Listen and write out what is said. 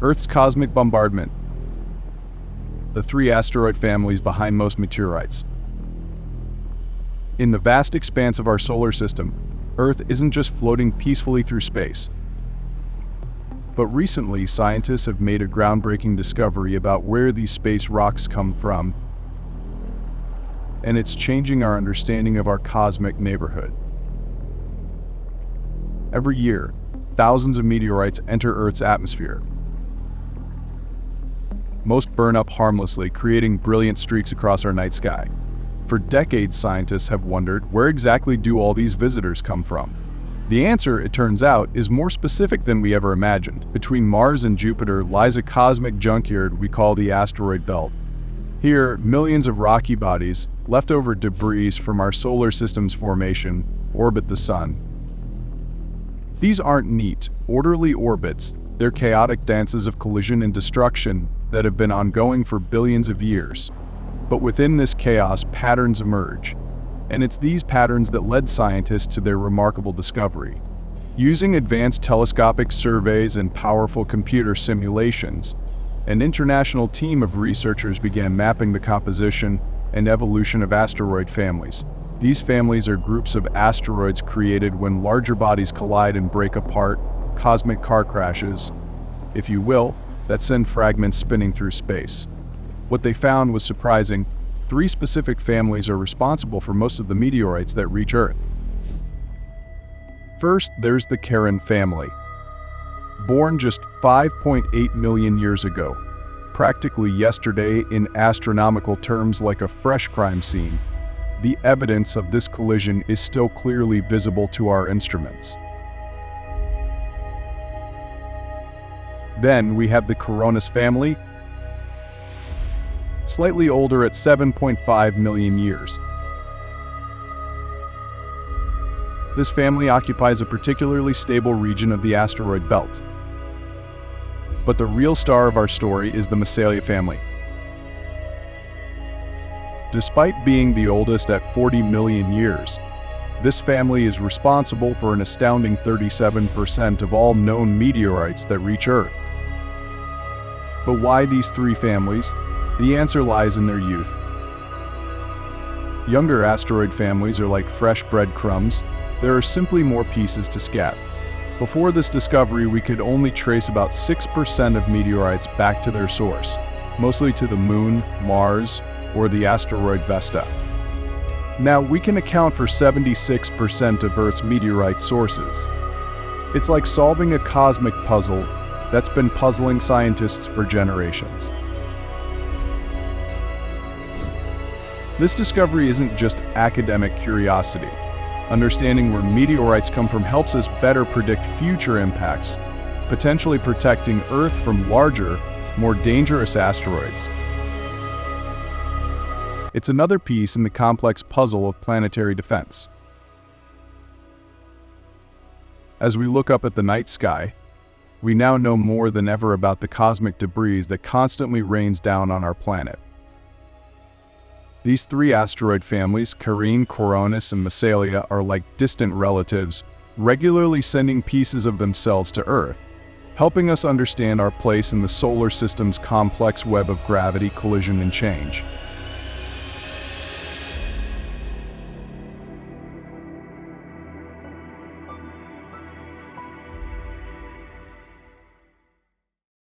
Earth's cosmic bombardment. The three asteroid families behind most meteorites. In the vast expanse of our solar system, Earth isn't just floating peacefully through space. But recently, scientists have made a groundbreaking discovery about where these space rocks come from, and it's changing our understanding of our cosmic neighborhood. Every year, thousands of meteorites enter Earth's atmosphere. Most burn up harmlessly, creating brilliant streaks across our night sky. For decades, scientists have wondered, where exactly do all these visitors come from? The answer, it turns out, is more specific than we ever imagined. Between Mars and Jupiter lies a cosmic junkyard we call the asteroid belt. Here, millions of rocky bodies, leftover debris from our solar system's formation, orbit the Sun. These aren't neat, orderly orbits. They're chaotic dances of collision and destruction that have been ongoing for billions of years. But within this chaos, patterns emerge. And it's these patterns that led scientists to their remarkable discovery. Using advanced telescopic surveys and powerful computer simulations, an international team of researchers began mapping the composition and evolution of asteroid families. These families are groups of asteroids created when larger bodies collide and break apart, cosmic car crashes, if you will, that send fragments spinning through space. What they found was surprising. 3 specific families are responsible for most of the meteorites that reach Earth. First, there's the Charon family. Born just 5.8 million years ago, practically yesterday in astronomical terms like a fresh crime scene, the evidence of this collision is still clearly visible to our instruments. Then we have the Coronis family, slightly older at 7.5 million years. This family occupies a particularly stable region of the asteroid belt. But the real star of our story is the Massalia family. Despite being the oldest at 40 million years, this family is responsible for an astounding 37% of all known meteorites that reach Earth. But why these 3 families? The answer lies in their youth. Younger asteroid families are like fresh breadcrumbs. There are simply more pieces to scat. Before this discovery, we could only trace about 6% of meteorites back to their source, mostly to the Moon, Mars, or the asteroid Vesta. Now, we can account for 76% of Earth's meteorite sources. It's like solving a cosmic puzzle that's been puzzling scientists for generations. This discovery isn't just academic curiosity. Understanding where meteorites come from helps us better predict future impacts, potentially protecting Earth from larger, more dangerous asteroids. It's another piece in the complex puzzle of planetary defense. As we look up at the night sky, we now know more than ever about the cosmic debris that constantly rains down on our planet. These 3 asteroid families, Charon, Coronis, and Massalia, are like distant relatives, regularly sending pieces of themselves to Earth, helping us understand our place in the solar system's complex web of gravity, collision, and change.